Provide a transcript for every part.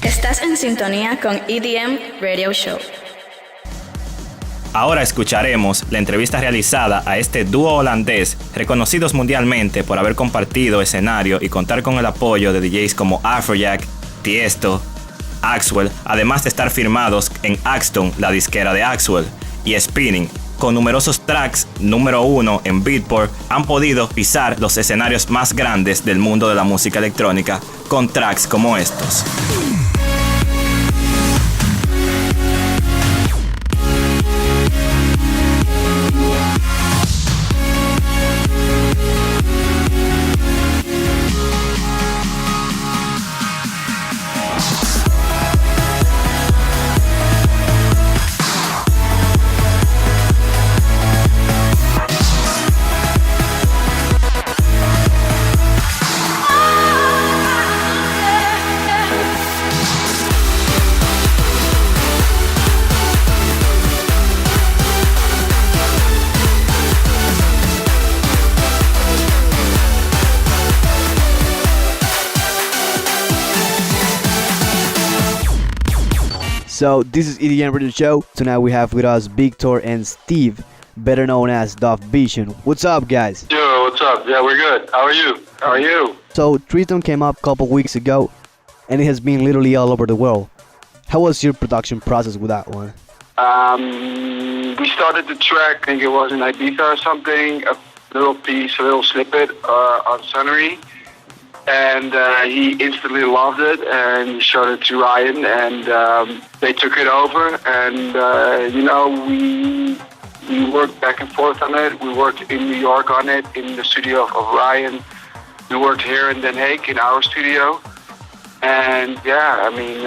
Estás en sintonía con EDM Radio Show. Ahora escucharemos la entrevista realizada a este dúo holandés, reconocidos mundialmente por haber compartido escenario y contar con el apoyo de DJs como Afrojack, Tiesto, Axwell, además de estar firmados en Axton, la disquera de Axwell, y Spinnin, con numerosos tracks número 1 en Beatport, han podido pisar los escenarios más grandes del mundo de la música electrónica con tracks como estos. So this is EDM Radio Show. Tonight we have with us Victor and Steve, better known as DubVision. What's up, guys? Yo, what's up? Yeah, we're good. How are you? How are you? So Triton came up a couple weeks ago, and it has been literally all over the world. How was your production process with that one? We started the track, I think it was in Ibiza or something, a little piece, a little snippet on Sunnery. And he instantly loved it and showed it to Ryan, and they took it over. And we worked back and forth on it. We worked in New York on it in the studio of Ryan. We worked here in Den Haag in our studio. And yeah, I mean,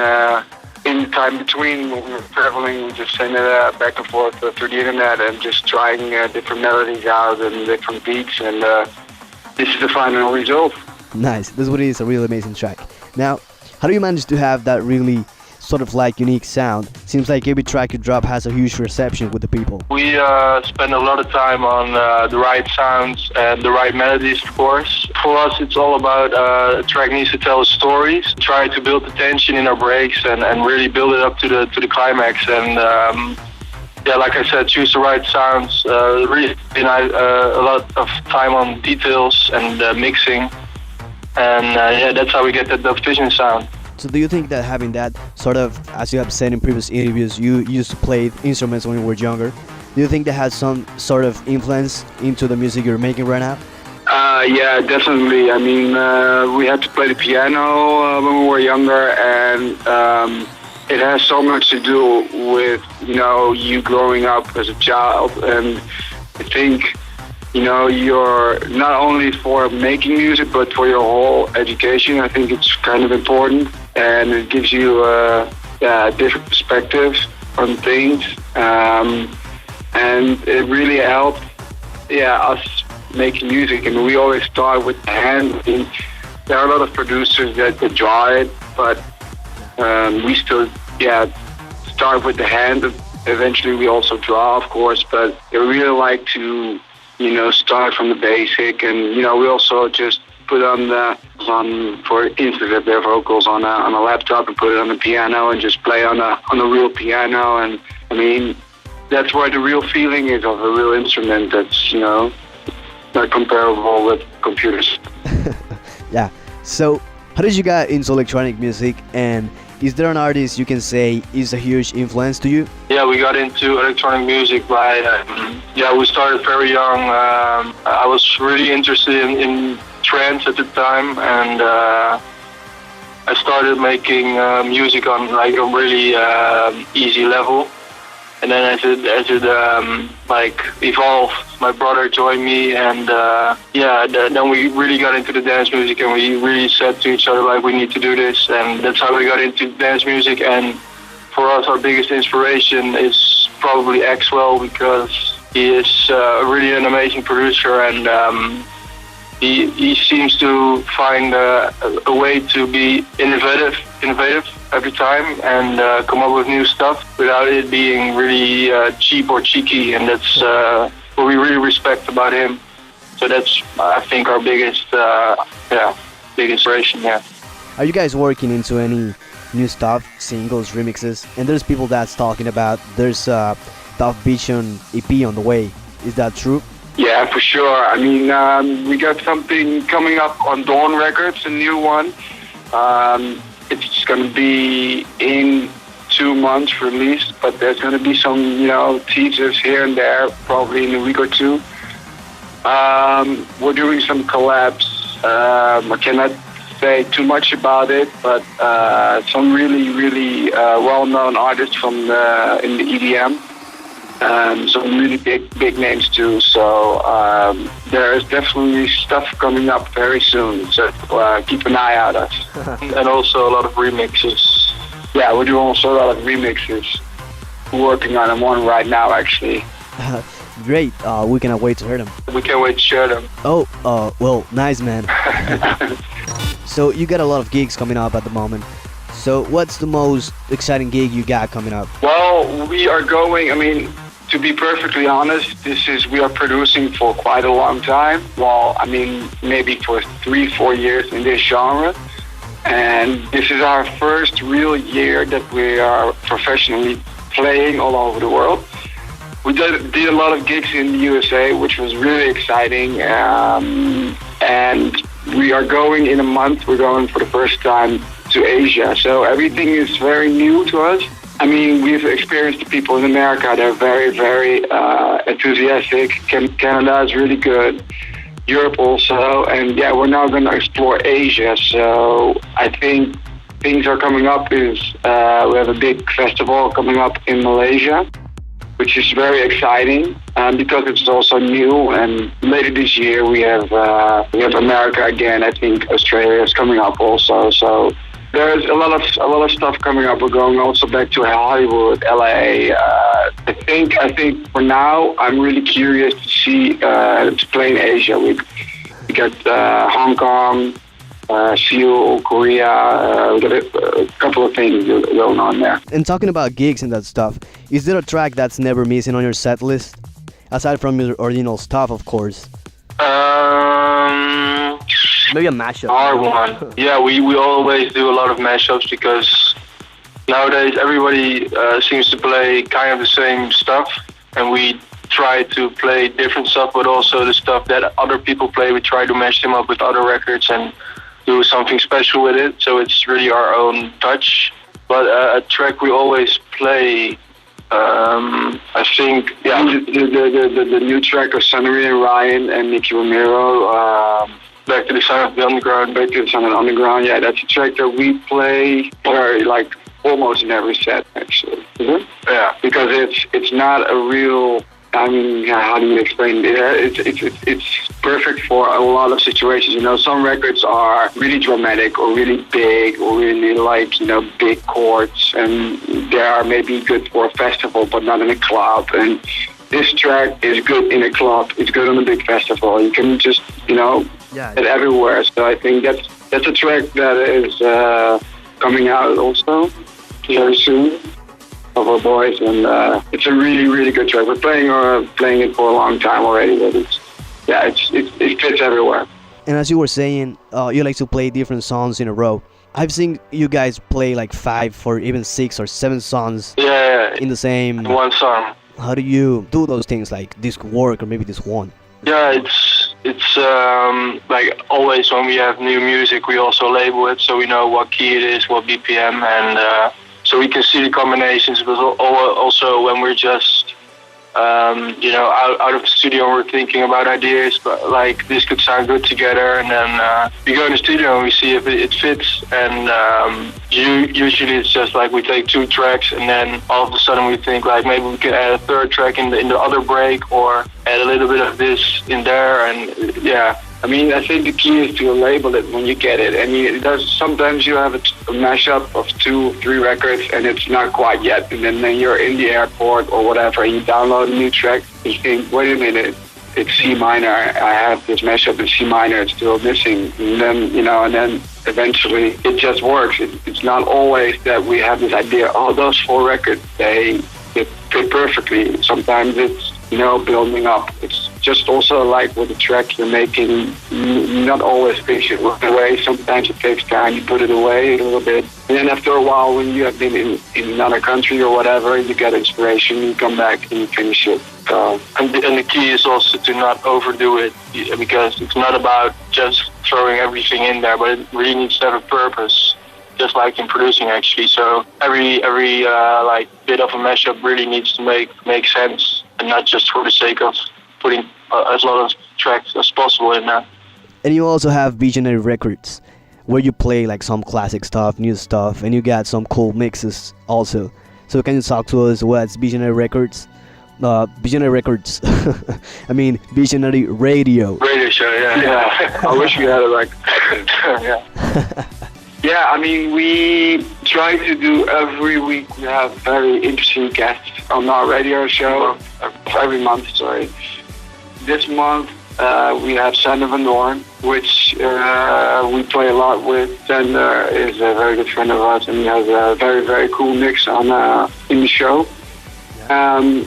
in the time between when we were traveling, we just sent it back and forth through the internet and just trying different melodies out and different beats. And this is the final result. Nice. This one is a really amazing track. Now, how do you manage to have that really sort of like unique sound? Seems like every track you drop has a huge reception with the people. We spend a lot of time on the right sounds and the right melodies, of course. For us, it's all about a track needs to tell stories. Try to build the tension in our breaks and really build it up to the climax. And yeah, like I said, choose the right sounds. Really spend a lot of time on details and mixing. And yeah, that's how we get that DubVision sound. So do you think that having that sort of, as you have said in previous interviews, you used to play instruments when you were younger, do you think that has some sort of influence into the music you're making right now? Yeah, definitely. I mean, we had to play the piano when we were younger, and it has so much to do with, you growing up as a child. And I think, you're not only for making music, but for your whole education. I think it's kind of important, and it gives you a different perspective on things, and it really helped, us making music. And we always start with the hand. I mean, there are a lot of producers that draw it, but we still, start with the hand. Eventually, we also draw, of course, but I really like to start from the basic, and we also just put for instance, their vocals on a laptop and put it on the piano and just play on a real piano. And I mean, that's where the real feeling is of a real instrument. That's not comparable with computers. Yeah. So, how did you get into electronic music, and is there an artist you can say is a huge influence to you? Yeah, we got into electronic music by, we started very young. I was really interested in trance at the time, and I started making music on like a really easy level. And then as it evolved, my brother joined me, and then we really got into the dance music, and we really said to each other, like, we need to do this, and that's how we got into dance music. And for us, our biggest inspiration is probably Axwell, because he is really an amazing producer, and he seems to find a way to be innovative every time and come up with new stuff without it being really cheap or cheeky, and that's what we really respect about him. So that's, I think, our biggest big inspiration. Yeah. Are you guys working into any new stuff, singles, remixes? And there's people that's talking about there's a DubVision EP on the way. Is that true? Yeah, for sure. I mean, we got something coming up on Dawn Records, a new one. It's going to be in 2 months released, but there's going to be some, teasers here and there, probably in a week or two. We're doing some collabs. I cannot say too much about it, but some really, really well-known artists in the EDM. Some really big names too. So there is definitely stuff coming up very soon. So keep an eye out us. And also a lot of remixes. Yeah, we're doing also a lot of remixes. We're working on one right now, actually. Great. We cannot wait to hear them. We can't wait to share them. Oh, well, nice, man. So you got a lot of gigs coming up at the moment. So what's the most exciting gig you got coming up? Well, we are going, to be perfectly honest, we are producing for quite a long time. Well, maybe for 3-4 years in this genre. And this is our first real year that we are professionally playing all over the world. We did a lot of gigs in the USA, which was really exciting. And we are going in a month. We're going for the first time to Asia. So everything is very new to us. We've experienced the people in America. They're very, very enthusiastic. Canada is really good. Europe also. And yeah, we're now going to explore Asia. So I think things are coming up we have a big festival coming up in Malaysia, which is very exciting because it's also new. And later this year we have America again. I think Australia is coming up also. So there's a lot of stuff coming up. We're going also back to Hollywood, LA. I think for now I'm really curious to see to play in Asia. We got Hong Kong, Seoul, Korea. We got a couple of things going on there. And talking about gigs and that stuff, is there a track that's never missing on your set list? Aside from your original stuff, of course. Maybe a mashup. Hard one. Yeah, we always do a lot of mashups because nowadays everybody seems to play kind of the same stuff, and we try to play different stuff, but also the stuff that other people play, we try to mash them up with other records and do something special with it. So it's really our own touch. But a track we always play, I think, yeah, the new track of Sunnery and Ryan and Nicky Romero. Back to the Sound of the Underground. Back to the Sound of the Underground, yeah, that's a track that we play almost in every set, actually. Mm-hmm. Yeah. Because it's not a real, how do you explain it? It's perfect for a lot of situations. Some records are really dramatic or really big or really big chords, and they are maybe good for a festival but not in a club. And this track is good in a club. It's good on a big festival. You can just, it everywhere. So I think that's a track that is coming out also very soon of our boys, and it's a really, really good track. We're playing it for a long time already, but it fits everywhere. And as you were saying, you like to play different songs in a row. I've seen you guys play like 5 or even 6 or 7 songs in the same one song. How do you do those things, like this could work or maybe this one? Yeah, it's like always when we have new music, we also label it so we know what key it is, what BPM, and so we can see the combinations. But also when we're just out of the studio, we're thinking about ideas, but like this could sound good together, and then we go in the studio and we see if it fits. And usually it's just like we take 2 tracks, and then all of a sudden we think like maybe we could add a 3rd track in the other break, or add a little bit of this in there, and yeah. I think the key is to label it when you get it. And sometimes you have a mashup of 2-3 records and it's not quite yet. And then you're in the airport or whatever and you download a new track. You think, wait a minute, it's C minor. I have this mashup in C minor. It's still missing. And then, and then eventually it just works. It's not always that we have this idea, those 4 records, they fit perfectly. Sometimes it's, building up. It's just also like with the track you're making, not always things you look away. Sometimes it takes time, you put it away a little bit. And then after a while, when you have been in another country or whatever, you get inspiration, you come back and you finish it. And the key is also to not overdo it, because it's not about just throwing everything in there, but it really needs to have a purpose, just like in producing actually. So every like bit of a mashup really needs to make sense, and not just for the sake of putting as lot of tracks as possible in there. And you also have Visionary Records, where you play like some classic stuff, new stuff, and you got some cool mixes also. So can you talk to us what's Visionary Records? Visionary Records. I mean Visionary Radio Show, yeah. Yeah, I wish we had it like yeah. Yeah, I mean, we try to do every week. We have very interesting guests on our radio show. Every month, sorry. This month we have Sander van Doorn, which we play a lot with. Sander is a very good friend of ours, and he has a very, very cool mix on in the show.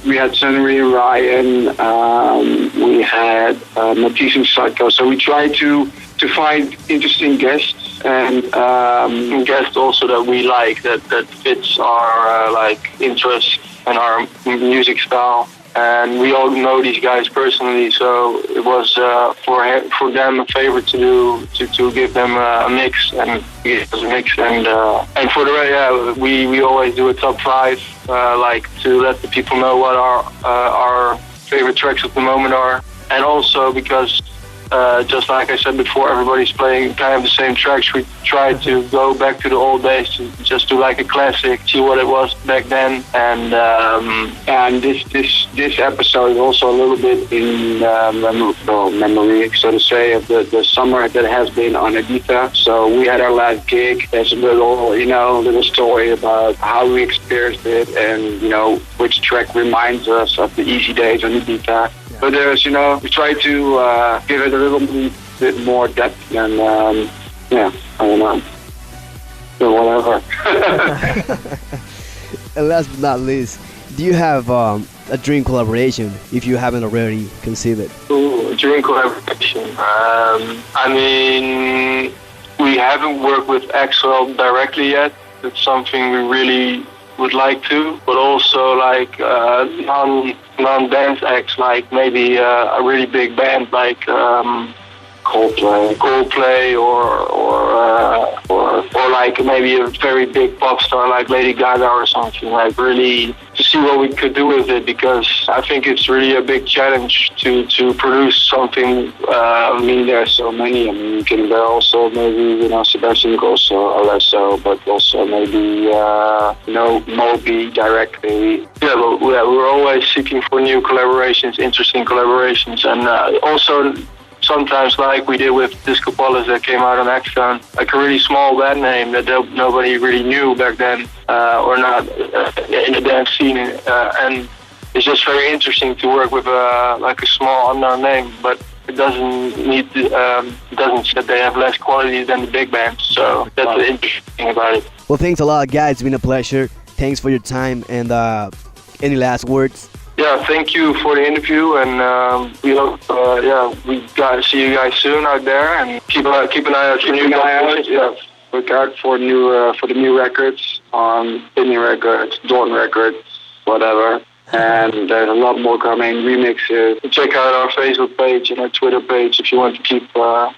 We had Sunny and Ryan. We had Matisse and Psycho. So we try to find interesting guests and guests also that we like, that fits our like interests and our music style. And we all know these guys personally, so it was for them a favor to give them a mix and give us a mix. And for the we always do a top 5, like to let the people know what our favorite tracks at the moment are, and also because. Just like I said before, everybody's playing kind of the same tracks. We try to go back to the old days to just do like a classic, see what it was back then. And this episode is also a little bit in memory, so to say, of the summer that has been on Ibiza. So we had our last gig. There's a little story about how we experienced it, and which track reminds us of the easy days on Ibiza. But there's, we try to give it a little bit more depth, and I don't know, whatever. And last but not least, do you have a dream collaboration if you haven't already conceived it? Ooh, a dream collaboration. I mean, we haven't worked with Axel directly yet. It's something we really would like to, but also like non-dance acts, like maybe a really big band like Coldplay, or like maybe a very big pop star like Lady Gaga or something. Like really to see what we could do with it, because I think it's really a big challenge to produce something. I mean, there's so many. I mean, you can also maybe Sebastian Grosso, Alesso, but also maybe Moby directly. Yeah, we're always seeking for new collaborations, interesting collaborations, and also. Sometimes, like we did with Disco Polis that came out on Axon, like a really small band name that nobody really knew back then, or not in the dance scene, and it's just very interesting to work with like a small unknown name, but it doesn't say that they have less quality than the big bands. So that's the interesting thing about it. Well, thanks a lot, guys. It's been a pleasure. Thanks for your time, and any last words? Yeah, thank you for the interview, and we hope, we got to see you guys soon out there, and keep an eye out for new guys. Yeah, look out for the new records on Spinnin Records, Dawn Records, whatever. And there's a lot more coming, remixes. Check out our Facebook page and our Twitter page if you want to keep up.